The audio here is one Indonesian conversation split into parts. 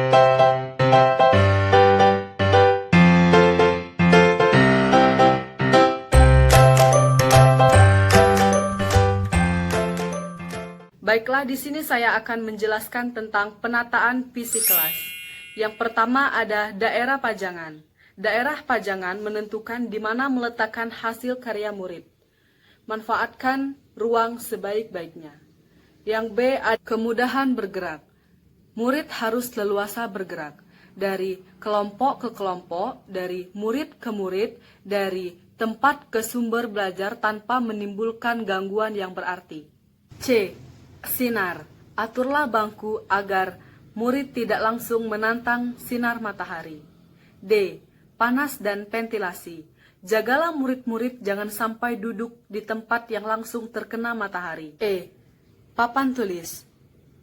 Baiklah, di sini saya akan menjelaskan tentang penataan visi kelas. Yang pertama ada daerah pajangan. Daerah pajangan menentukan di mana meletakkan hasil karya murid. Manfaatkan ruang sebaik-baiknya. Yang B ada kemudahan bergerak. Murid harus leluasa bergerak. Dari kelompok ke kelompok, dari murid ke murid, dari tempat ke sumber belajar tanpa menimbulkan gangguan yang berarti. C. Sinar. Aturlah bangku agar murid tidak langsung menantang sinar matahari. D. Panas dan ventilasi. Jagalah murid-murid jangan sampai duduk di tempat yang langsung terkena matahari. E. Papan tulis.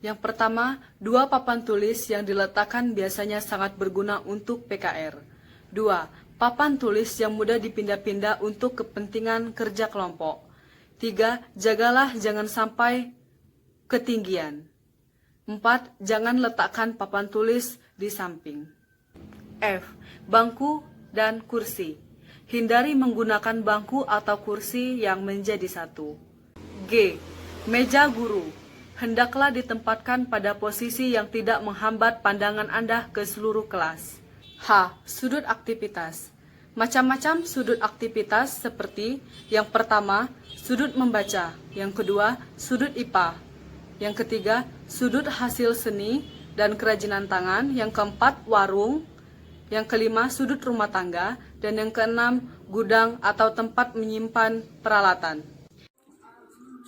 Yang pertama, 2 papan tulis yang diletakkan biasanya sangat berguna untuk PKR. 2. Papan tulis yang mudah dipindah-pindah untuk kepentingan kerja kelompok. 3. Jagalah jangan sampai ketinggian. 4. Jangan letakkan papan tulis di samping. F. Bangku dan kursi. Hindari menggunakan bangku atau kursi yang menjadi satu. G. Meja guru. Hendaklah ditempatkan pada posisi yang tidak menghambat pandangan Anda ke seluruh kelas. H. Sudut aktivitas. Macam-macam sudut aktivitas seperti yang pertama, sudut membaca. Yang kedua, sudut IPA. Yang ketiga, sudut hasil seni dan kerajinan tangan. Yang keempat, warung. Yang kelima, sudut rumah tangga. Dan yang keenam, gudang atau tempat menyimpan peralatan.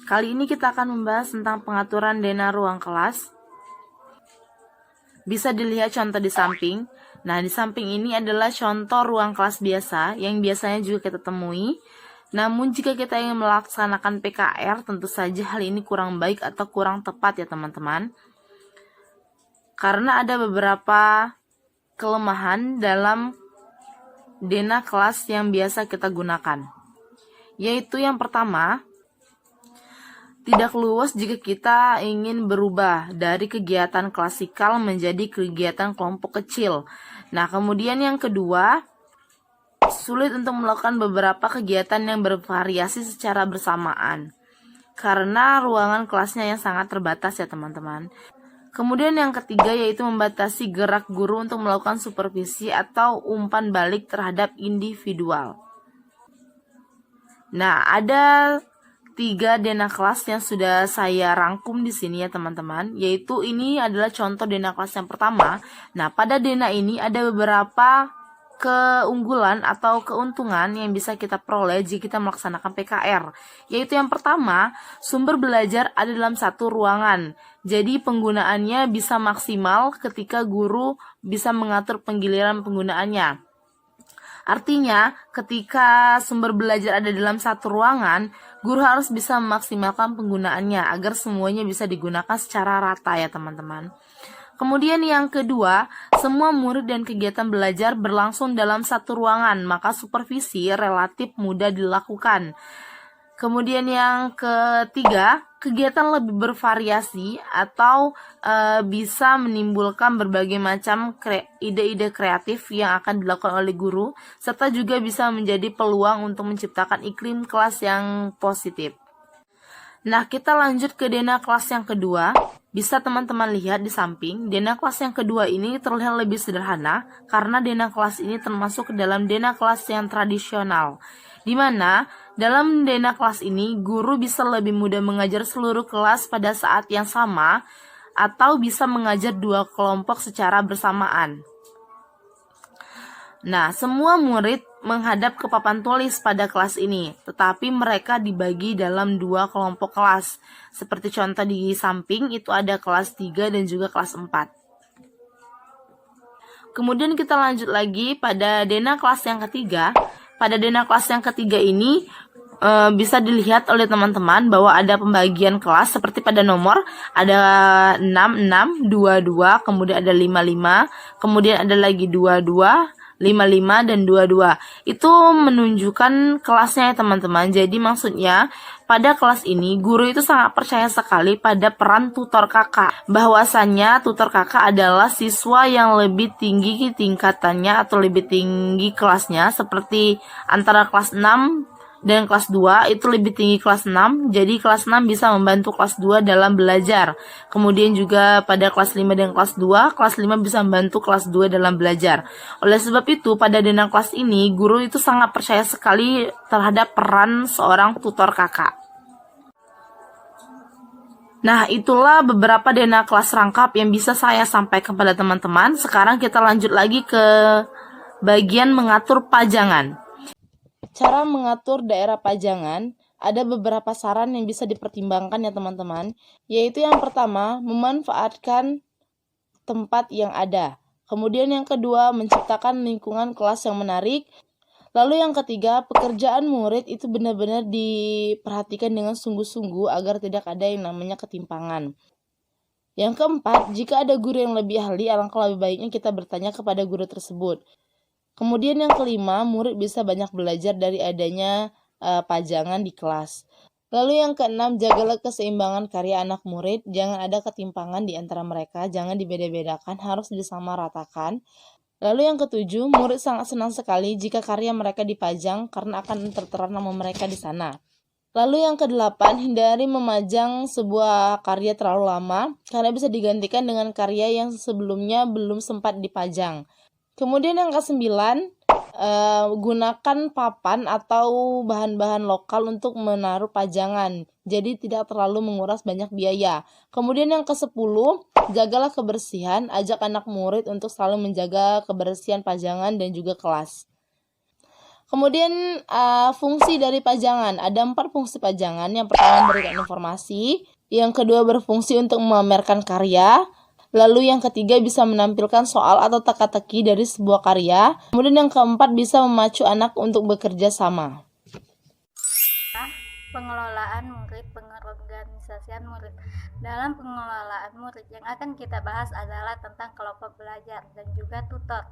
Kali ini kita akan membahas tentang pengaturan denah ruang kelas. Bisa dilihat contoh di samping. Nah, di samping ini adalah contoh ruang kelas biasa yang biasanya juga kita temui. Namun jika kita ingin melaksanakan PKR, tentu saja hal ini kurang baik atau kurang tepat ya teman-teman. Karena ada beberapa kelemahan dalam denah kelas yang biasa kita gunakan. Yaitu yang pertama, tidak luas jika kita ingin berubah dari kegiatan klasikal menjadi kegiatan kelompok kecil. Nah, kemudian yang kedua, sulit untuk melakukan beberapa kegiatan yang bervariasi secara bersamaan karena ruangan kelasnya yang sangat terbatas ya teman-teman. Kemudian yang ketiga yaitu membatasi gerak guru untuk melakukan supervisi atau umpan balik terhadap individual. Nah, ada 3 denah kelas yang sudah saya rangkum di sini ya teman-teman, yaitu ini adalah contoh denah kelas yang pertama. Nah, pada denah ini ada beberapa keunggulan atau keuntungan yang bisa kita peroleh jika kita melaksanakan PKR. Yaitu yang pertama, sumber belajar ada dalam satu ruangan. Jadi penggunaannya bisa maksimal ketika guru bisa mengatur penggiliran penggunaannya. Artinya, ketika sumber belajar ada dalam satu ruangan, guru harus bisa memaksimalkan penggunaannya agar semuanya bisa digunakan secara rata ya teman-teman. Kemudian yang kedua, semua murid dan kegiatan belajar berlangsung dalam satu ruangan, maka supervisi relatif mudah dilakukan. Kemudian yang ketiga, kegiatan lebih bervariasi atau bisa menimbulkan berbagai macam ide-ide kreatif yang akan dilakukan oleh guru, serta juga bisa menjadi peluang untuk menciptakan iklim kelas yang positif. Nah, kita lanjut ke denah kelas yang kedua. Bisa teman-teman lihat di samping, denah kelas yang kedua ini terlihat lebih sederhana karena denah kelas ini termasuk ke dalam denah kelas yang tradisional. Di mana dalam denah kelas ini guru bisa lebih mudah mengajar seluruh kelas pada saat yang sama atau bisa mengajar 2 kelompok secara bersamaan. Nah, semua murid menghadap ke papan tulis pada kelas ini, tetapi mereka dibagi dalam 2 kelompok kelas. Seperti contoh di samping, itu ada kelas 3 dan juga kelas 4. Kemudian kita lanjut lagi pada denah kelas yang ketiga. Pada denah kelas yang ketiga ini, bisa dilihat oleh teman-teman bahwa ada pembagian kelas seperti pada nomor, ada 6, 6, 2, 2, kemudian ada 5, 5, kemudian ada lagi 2, 2, 55 dan 22. Itu menunjukkan kelasnya ya teman-teman. Jadi maksudnya pada kelas ini guru itu sangat percaya sekali pada peran tutor kakak. Bahwasannya tutor kakak adalah siswa yang lebih tinggi tingkatannya atau lebih tinggi kelasnya, seperti antara kelas 6 dan kelas 2 itu lebih tinggi kelas 6. Jadi kelas 6 bisa membantu kelas 2 dalam belajar. Kemudian juga pada kelas 5 dan kelas 2, kelas 5 bisa membantu kelas 2 dalam belajar. Oleh sebab itu, pada denah kelas ini, guru itu sangat percaya sekali terhadap peran seorang tutor kakak. Nah, itulah beberapa denah kelas rangkap yang bisa saya sampaikan pada teman-teman. Sekarang kita lanjut lagi ke bagian mengatur pajangan. Cara mengatur daerah pajangan, ada beberapa saran yang bisa dipertimbangkan ya teman-teman, yaitu yang pertama, memanfaatkan tempat yang ada. Kemudian yang kedua, menciptakan lingkungan kelas yang menarik. Lalu yang ketiga, pekerjaan murid itu benar-benar diperhatikan dengan sungguh-sungguh agar tidak ada yang namanya ketimpangan. Yang keempat, jika ada guru yang lebih ahli, alangkah lebih baiknya kita bertanya kepada guru tersebut. Kemudian yang kelima, murid bisa banyak belajar dari adanya pajangan di kelas. Lalu yang keenam, jagalah keseimbangan karya anak murid, jangan ada ketimpangan di antara mereka, jangan dibeda-bedakan, harus disamaratakan. Lalu yang ketujuh, murid sangat senang sekali jika karya mereka dipajang karena akan tertera nama mereka di sana. Lalu yang kedelapan, hindari memajang sebuah karya terlalu lama karena bisa digantikan dengan karya yang sebelumnya belum sempat dipajang. Kemudian yang kesembilan, gunakan papan atau bahan-bahan lokal untuk menaruh pajangan. Jadi tidak terlalu menguras banyak biaya. Kemudian yang ke-10, jagalah kebersihan, ajak anak murid untuk selalu menjaga kebersihan pajangan dan juga kelas. Kemudian fungsi dari pajangan, ada 4 fungsi pajangan. Yang pertama memberikan informasi, yang kedua berfungsi untuk memamerkan karya, lalu yang ketiga bisa menampilkan soal atau teka-teki dari sebuah karya, kemudian yang keempat bisa memacu anak untuk bekerja sama. Pengelolaan murid, pengorganisasian murid. Dalam pengelolaan murid yang akan kita bahas adalah tentang kelompok belajar dan juga tutor.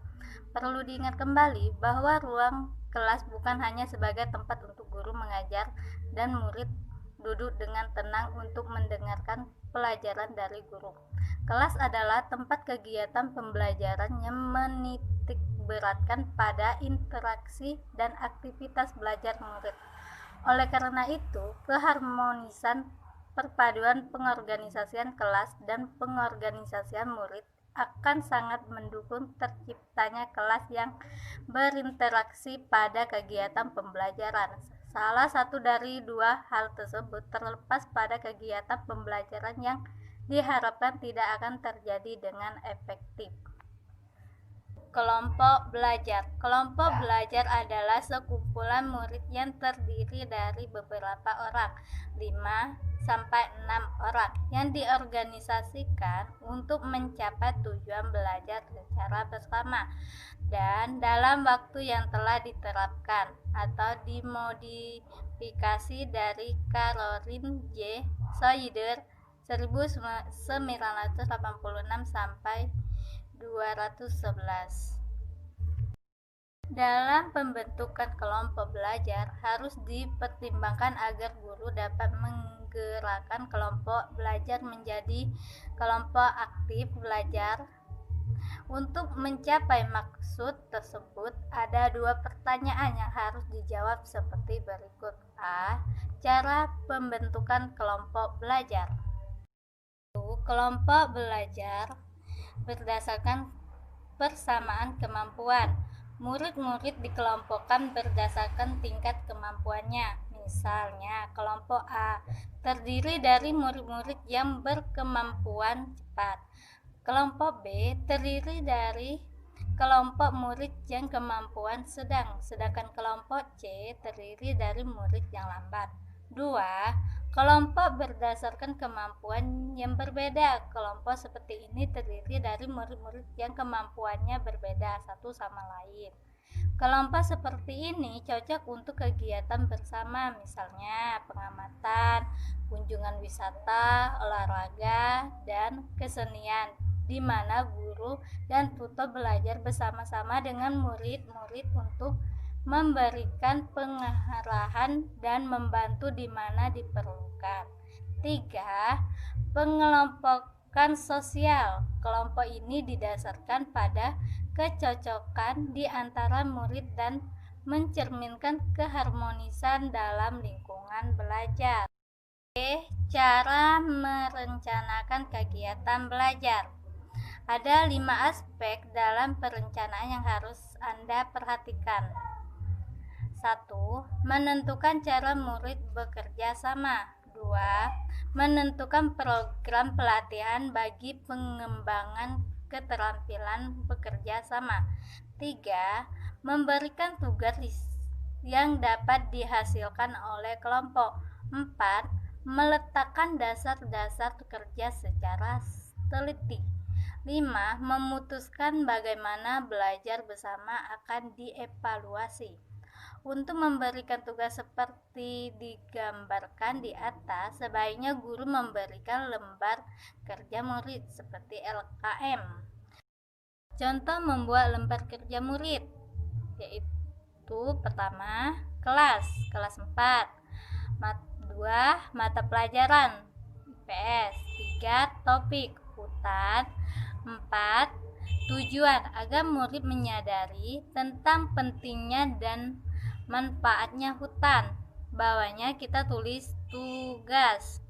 Perlu diingat kembali bahwa ruang kelas bukan hanya sebagai tempat untuk guru mengajar dan murid duduk dengan tenang untuk mendengarkan pelajaran dari guru. Kelas adalah tempat kegiatan pembelajaran yang menitik beratkan pada interaksi dan aktivitas belajar murid. Oleh karena itu, keharmonisan perpaduan pengorganisasian kelas dan pengorganisasian murid akan sangat mendukung terciptanya kelas yang berinteraksi pada kegiatan pembelajaran. Salah satu dari dua hal tersebut terlepas pada kegiatan pembelajaran yang diharapkan tidak akan terjadi dengan efektif. Kelompok belajar. Kelompok belajar adalah sekumpulan murid yang terdiri dari beberapa orang, 5-6 orang, yang diorganisasikan untuk mencapai tujuan belajar secara bersama dan dalam waktu yang telah diterapkan atau dimodifikasi dari Caroline J. Schroeder 1986 sampai 211. Dalam pembentukan kelompok belajar harus dipertimbangkan agar guru dapat menggerakkan kelompok belajar menjadi kelompok aktif belajar. Untuk mencapai maksud tersebut, ada 2 pertanyaan yang harus dijawab seperti berikut. A. Cara pembentukan kelompok belajar. Kelompok belajar berdasarkan persamaan kemampuan. Murid-murid dikelompokkan berdasarkan tingkat kemampuannya. Misalnya, kelompok A terdiri dari murid-murid yang berkemampuan cepat. Kelompok B terdiri dari kelompok murid yang kemampuan sedang, sedangkan kelompok C terdiri dari murid yang lambat. 2. Kelompok berdasarkan kemampuan yang berbeda. Kelompok seperti ini terdiri dari murid-murid yang kemampuannya berbeda satu sama lain. Kelompok seperti ini cocok untuk kegiatan bersama, misalnya pengamatan, kunjungan wisata, olahraga, dan kesenian. di mana guru dan tutor belajar bersama-sama dengan murid-murid untuk memberikan pengarahan dan membantu di mana diperlukan. 3. Pengelompokan sosial. Kelompok ini didasarkan pada kecocokan di antara murid dan mencerminkan keharmonisan dalam lingkungan belajar. Cara merencanakan kegiatan belajar. Ada 5 aspek dalam perencanaan yang harus Anda perhatikan. 1. Menentukan cara murid bekerja sama. 2. Menentukan program pelatihan bagi pengembangan keterampilan bekerja sama. 3. Memberikan tugas yang dapat dihasilkan oleh kelompok. 4. Meletakkan dasar-dasar kerja secara teliti. 5. Memutuskan bagaimana belajar bersama akan dievaluasi. Untuk memberikan tugas seperti digambarkan di atas, sebaiknya guru memberikan lembar kerja murid seperti LKM. Contoh membuat lembar kerja murid, yaitu pertama, kelas 4, 2. Mata pelajaran IPS, 3. Topik hutan, 4. Tujuan agar murid menyadari tentang pentingnya dan manfaatnya hutan. Bawahnya kita tulis tugas.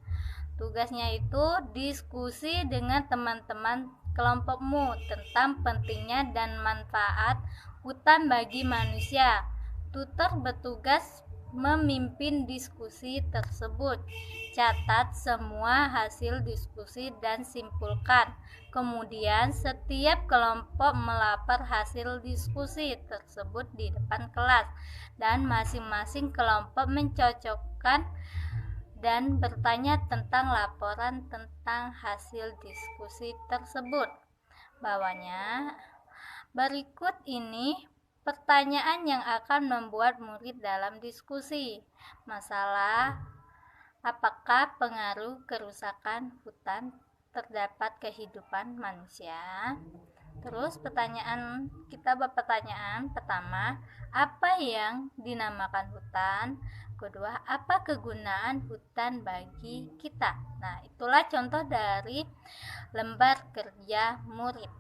Tugasnya itu diskusi dengan teman-teman kelompokmu tentang pentingnya dan manfaat hutan bagi manusia. Tutor bertugas memimpin diskusi tersebut. Catat semua hasil diskusi dan simpulkan. Kemudian setiap kelompok melapor hasil diskusi tersebut di depan kelas dan masing-masing kelompok mencocokkan dan bertanya tentang laporan tentang hasil diskusi tersebut. Bawahnya berikut ini pertanyaan yang akan membuat murid dalam diskusi. Masalah: apakah pengaruh kerusakan hutan terdapat kehidupan manusia? Terus kita buat pertanyaan pertama, apa yang dinamakan hutan? Kedua, apa kegunaan hutan bagi kita? Nah, itulah contoh dari lembar kerja murid.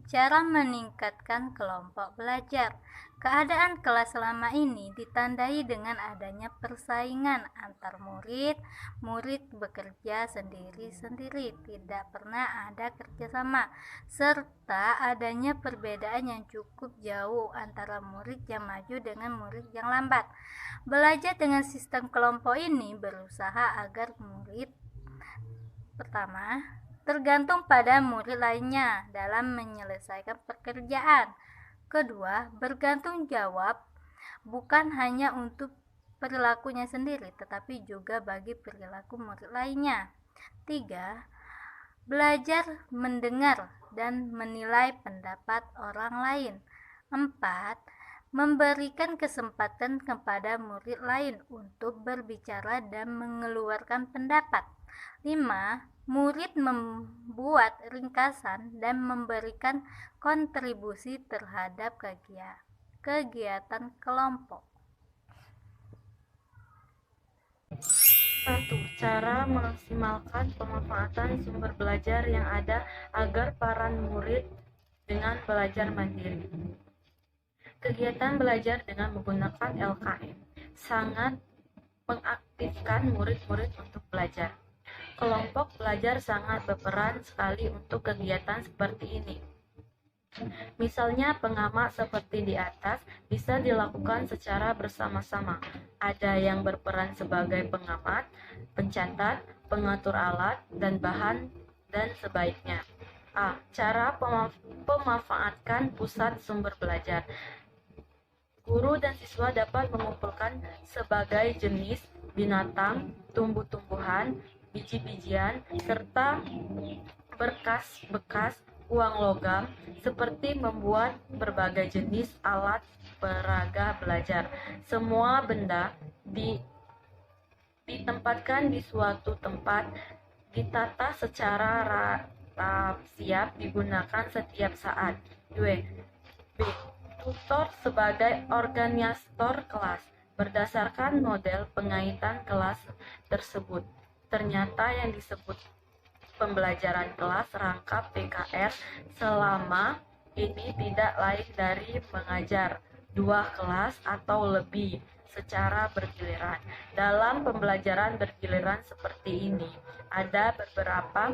Cara meningkatkan kelompok belajar. Keadaan kelas selama ini ditandai dengan adanya persaingan antar murid. Murid bekerja sendiri-sendiri, tidak pernah ada kerjasama, serta adanya perbedaan yang cukup jauh antara murid yang maju dengan murid yang lambat. Belajar dengan sistem kelompok ini berusaha agar murid pertama tergantung pada murid lainnya dalam menyelesaikan pekerjaan. Kedua, bergantung jawab bukan hanya untuk perilakunya sendiri, tetapi juga bagi perilaku murid lainnya. 3. Belajar mendengar dan menilai pendapat orang lain. 4. Memberikan kesempatan kepada murid lain untuk berbicara dan mengeluarkan pendapat. 5. Murid membuat ringkasan dan memberikan kontribusi terhadap kegiatan kelompok. 1. Cara memaksimalkan pemanfaatan sumber belajar yang ada agar para murid dengan belajar mandiri. Kegiatan belajar dengan menggunakan LKM sangat mengaktifkan murid-murid untuk belajar. Kelompok belajar sangat berperan sekali untuk kegiatan seperti ini. Misalnya pengamat seperti di atas bisa dilakukan secara bersama-sama. Ada yang berperan sebagai pengamat, pencatat, pengatur alat, dan bahan, dan sebaiknya. A. Cara pemanfaatkan pusat sumber belajar. Guru dan siswa dapat mengumpulkan sebagai jenis binatang, tumbuh-tumbuhan, biji-bijian, serta berkas bekas uang logam, seperti membuat berbagai jenis alat peraga belajar. Semua benda ditempatkan di suatu tempat ditata secara ratap siap digunakan setiap saat. 2. B. Tutor sebagai organisator kelas. Berdasarkan model pengaitan kelas tersebut, ternyata yang disebut pembelajaran kelas rangkap PKR selama ini tidak lain dari mengajar dua kelas atau lebih secara bergiliran. Dalam pembelajaran bergiliran seperti ini, ada beberapa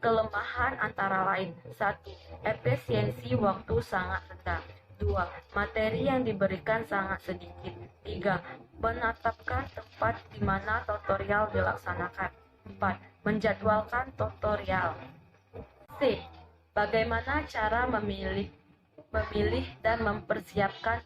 kelemahan antara lain. 1. Efisiensi waktu sangat rendah. 2. Materi yang diberikan sangat sedikit. 3. Menetapkan tempat di mana tutorial dilaksanakan. 4. Menjadwalkan tutorial. C. Bagaimana cara memilih dan mempersiapkan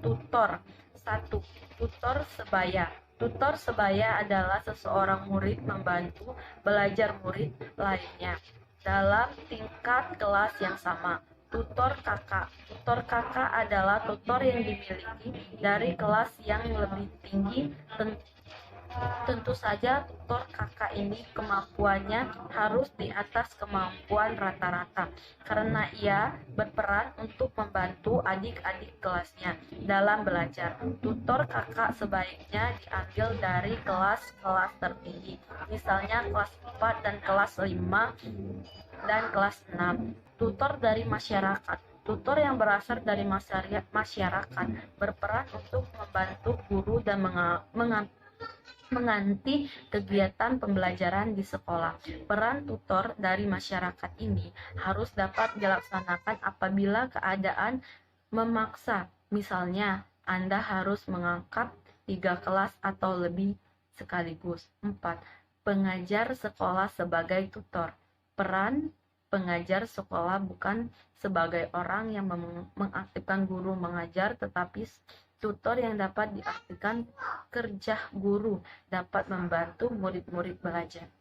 tutor. 1. Tutor sebaya. Tutor sebaya adalah seseorang murid membantu belajar murid lainnya dalam tingkat kelas yang sama. Tutor kakak. Tutor kakak adalah tutor yang dimiliki dari kelas yang lebih tinggi. Tentu saja tutor kakak ini kemampuannya harus di atas kemampuan rata-rata karena ia berperan untuk membantu adik-adik kelasnya dalam belajar. Tutor kakak sebaiknya diambil dari kelas-kelas tertinggi, misalnya kelas 4 dan kelas 5 dan kelas 6. Tutor dari masyarakat. Tutor yang berasal dari masyarakat berperan untuk membantu guru dan menganti kegiatan pembelajaran di sekolah. Peran tutor dari masyarakat ini harus dapat dilaksanakan apabila keadaan memaksa. Misalnya, Anda harus mengangkat 3 kelas atau lebih sekaligus. 4. Pengajar sekolah sebagai tutor. Peran pengajar sekolah bukan sebagai orang yang mengaktifkan guru mengajar, tetapi tutor yang dapat diartikan kerja guru dapat membantu murid-murid belajar.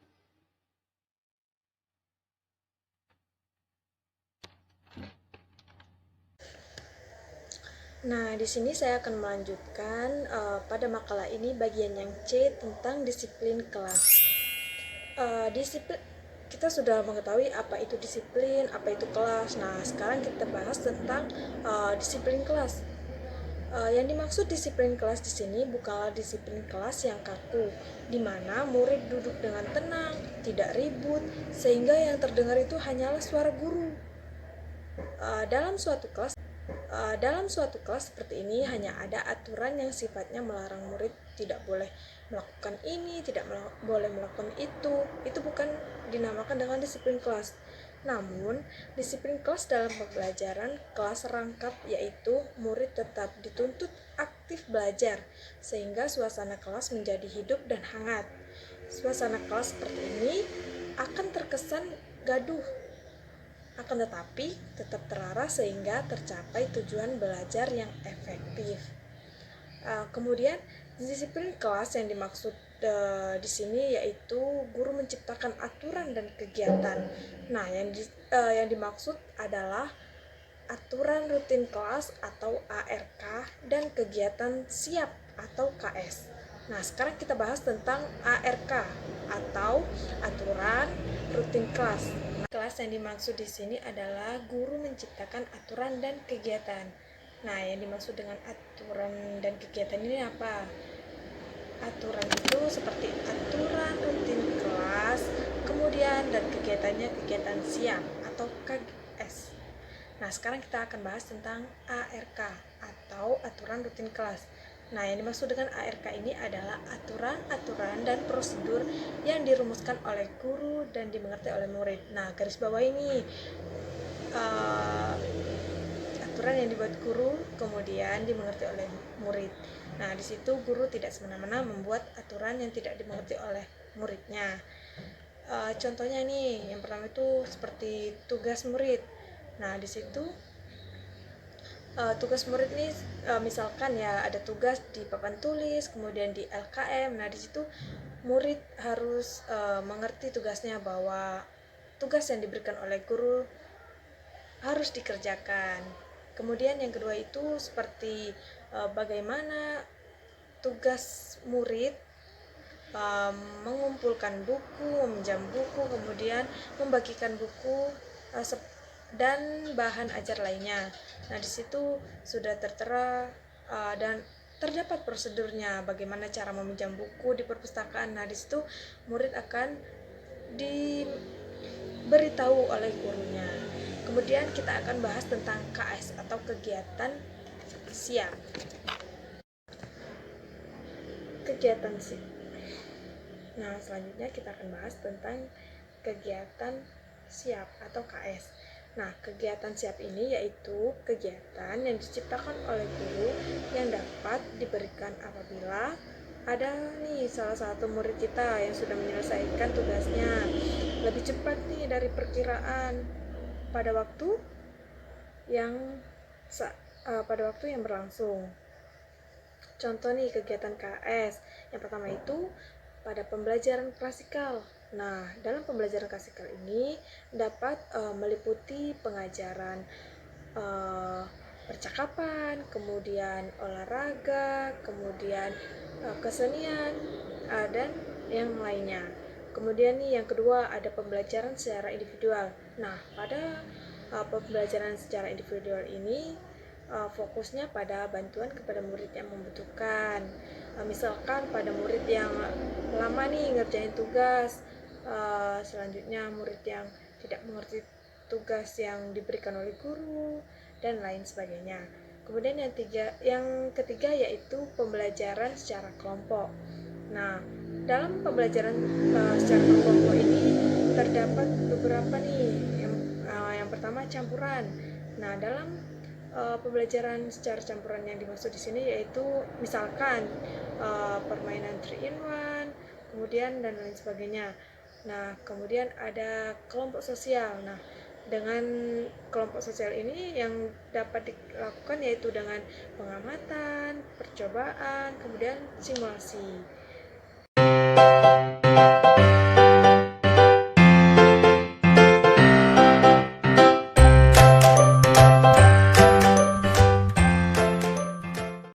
Nah, di sini saya akan melanjutkan pada makalah ini bagian yang C tentang disiplin kelas. Disiplin kita sudah mengetahui apa itu disiplin, apa itu kelas. Nah, sekarang kita bahas tentang disiplin kelas. Yang dimaksud disiplin kelas di sini bukanlah disiplin kelas yang kaku, di mana murid duduk dengan tenang, tidak ribut, sehingga yang terdengar itu hanyalah suara guru. Dalam suatu kelas seperti ini hanya ada aturan yang sifatnya melarang murid tidak boleh melakukan ini, tidak boleh melakukan itu. Itu bukan dinamakan dengan disiplin kelas. Namun, disiplin kelas dalam pembelajaran kelas rangkap yaitu murid tetap dituntut aktif belajar sehingga suasana kelas menjadi hidup dan hangat. Suasana kelas seperti ini akan terkesan gaduh, akan tetapi tetap terarah sehingga tercapai tujuan belajar yang efektif. Kemudian disiplin kelas yang dimaksud di sini yaitu guru menciptakan aturan dan kegiatan. Nah, yang dimaksud adalah aturan rutin kelas atau ARK dan kegiatan siap atau KS. Nah, sekarang kita bahas tentang ARK atau aturan rutin kelas. Kelas yang dimaksud di sini adalah guru menciptakan aturan dan kegiatan. Nah, yang dimaksud dengan aturan dan kegiatan ini apa? Aturan itu seperti aturan rutin kelas, kemudian dan kegiatannya kegiatan siap atau KS. Nah, sekarang kita akan bahas tentang ARK atau aturan rutin kelas. Nah, yang dimaksud dengan ARK ini adalah aturan-aturan dan prosedur yang dirumuskan oleh guru dan dimengerti oleh murid. Nah, garis bawah ini aturan yang dibuat guru kemudian dimengerti oleh murid. Nah, di situ guru tidak semena-mena membuat aturan yang tidak dimengerti oleh muridnya. Contohnya nih, yang pertama itu seperti tugas murid. Nah, di situ tugas murid ini misalkan ya ada tugas di papan tulis, kemudian di LKM. Nah, di situ murid harus mengerti tugasnya bahwa tugas yang diberikan oleh guru harus dikerjakan. Kemudian yang kedua itu seperti bagaimana tugas murid mengumpulkan buku, meminjam buku, kemudian membagikan buku dan bahan ajar lainnya. Nah, di situ sudah tertera dan terdapat prosedurnya bagaimana cara meminjam buku di perpustakaan. Nah, di situ murid akan diberitahu oleh gurunya. Kemudian kita akan bahas tentang KS atau kegiatan siap. Kegiatan siap. Nah, selanjutnya kita akan bahas tentang kegiatan siap atau KS. Nah, kegiatan siap ini yaitu kegiatan yang diciptakan oleh guru yang dapat diberikan apabila ada nih salah satu murid kita yang sudah menyelesaikan tugasnya lebih cepat nih dari perkiraan pada waktu yang berlangsung. Contoh nih kegiatan KS. Yang pertama itu pada pembelajaran klasikal. Nah, dalam pembelajaran klasikal ini dapat meliputi pengajaran percakapan, kemudian olahraga, kemudian kesenian, dan yang lainnya. Kemudian nih yang kedua ada pembelajaran secara individual. Nah, pada pembelajaran secara individual ini fokusnya pada bantuan kepada murid yang membutuhkan. Misalkan pada murid yang lama nih ngerjain tugas, selanjutnya murid yang tidak mengerti tugas yang diberikan oleh guru dan lain sebagainya. Kemudian yang ketiga yaitu pembelajaran secara kelompok. Nah, dalam pembelajaran secara kelompok ini terdapat beberapa nih. Yang pertama campuran. Nah, dalam pembelajaran secara campuran yang dimaksud di sini yaitu misalkan permainan 3 in 1, kemudian dan lain sebagainya. Nah, kemudian ada kelompok sosial. Nah, dengan kelompok sosial ini yang dapat dilakukan yaitu dengan pengamatan, percobaan, kemudian simulasi.